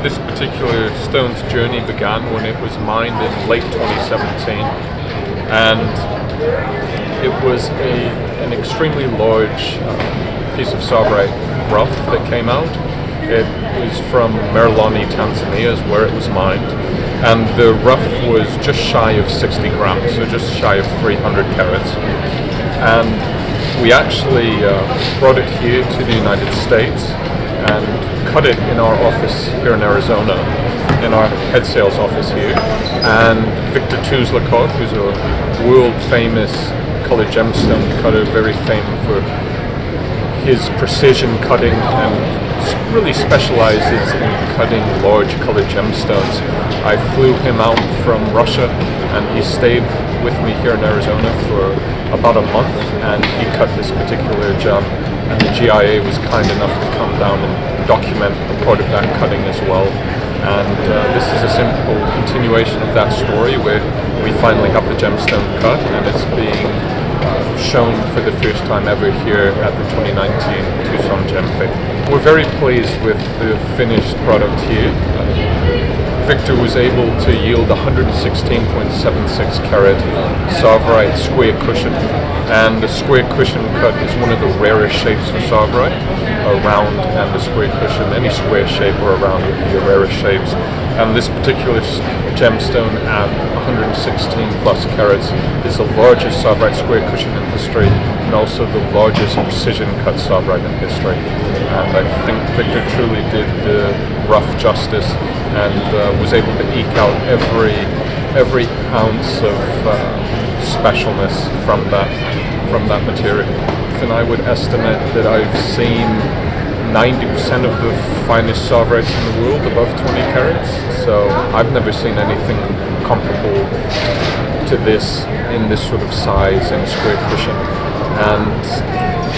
This particular stone's journey began when it was mined in late 2017, and it was an extremely large piece of tzsavorite rough that came out. It was from Merloni, Tanzania is where it was mined, and the rough was just shy of 60 grams, so just shy of 300 carats. And we actually brought it here to the United States and cut it in our office here in Arizona, in our head sales office here. And Victor Tuzlakov, who's a world-famous colored gemstone cutter, very famous for his precision cutting and really specializes in cutting large colored gemstones. I flew him out from Russia and he stayed with me here in Arizona for about a month, and he cut this particular gem, and the GIA was kind enough to come down and document a part of that cutting as well. And this is a simple continuation of that story where we finally have the gemstone cut and it's being shown for the first time ever here at the 2019 Tucson Gem Fair. We're very pleased with the finished product here. Victor was able to yield 116.76 carat tzsavorite square cushion, and the square cushion cut is one of the rarest shapes for tzsavorite. A round and a square cushion, any square shape or a round would be the rarest shapes. And this particular gemstone at 116 plus carats is the largest tzsavorite square cushion in history, and also the largest precision cut tzsavorite in history. And I think Victor truly did the rough justice and was able to eke out every ounce of specialness from that material. And I would estimate that I've seen 90% of the finest tzavorites in the world above 20 carats. So I've never seen anything comparable to this in this sort of size and square cushion. And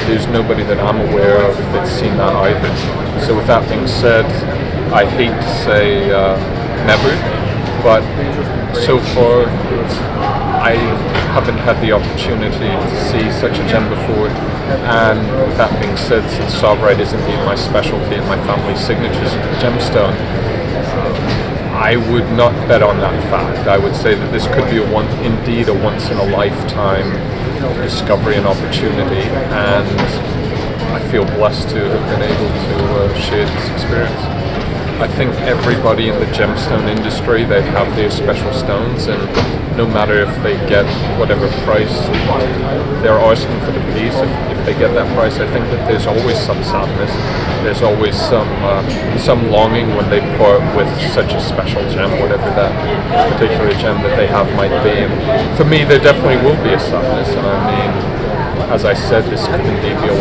there's nobody that I'm aware of that's seen that either. So with that being said, I hate to say never, but so far I haven't had the opportunity to see such a gem before. And with that being said, since tzsavorite is indeed my specialty and my family's signature gemstone, I would not bet on that fact. I would say that this could be indeed a once in a lifetime discovery and opportunity, and I feel blessed to have been able to share this experience. I think everybody in the gemstone industry, they have their special stones, and no matter if they get whatever price they're asking for the piece, if they get that price, I think that there's always some sadness, there's always some longing when they part with such a special gem, whatever that particular gem that they have might be. And for me, there definitely will be a sadness, and I mean, as I said, this could indeed be a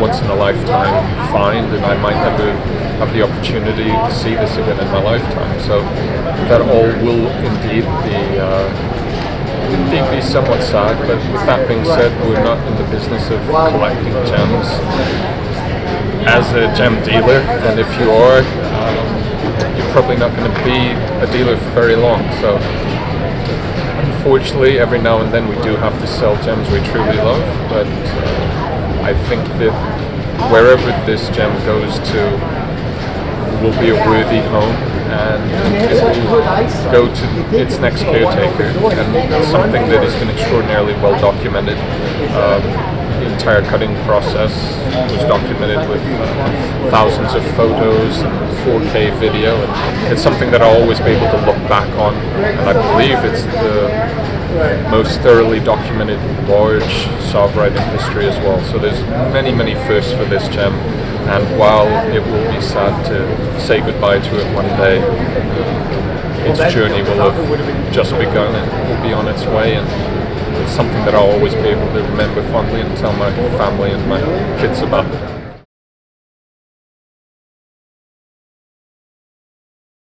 once in a lifetime find, and I might never have the opportunity to see this again in my lifetime. So that all will indeed be somewhat sad. But with that being said, we're not in the business of collecting gems as a gem dealer, and if you are, you're probably not going to be a dealer for very long. So unfortunately, every now and then we do have to sell gems we truly love, but I think that wherever this gem goes to will be a worthy home, and it will go to its next caretaker, and it's something that has been extraordinarily well documented. The entire cutting process was documented with thousands of photos and 4K video, and it's something that I'll always be able to look back on, and I believe it's the most thoroughly documented large tzsavorite in history as well. So there's many firsts for this gem, and while it will be sad to say goodbye to it one day, its journey will have just begun and will be on its way, and it's something that I'll always be able to remember fondly and tell my family and my kids about.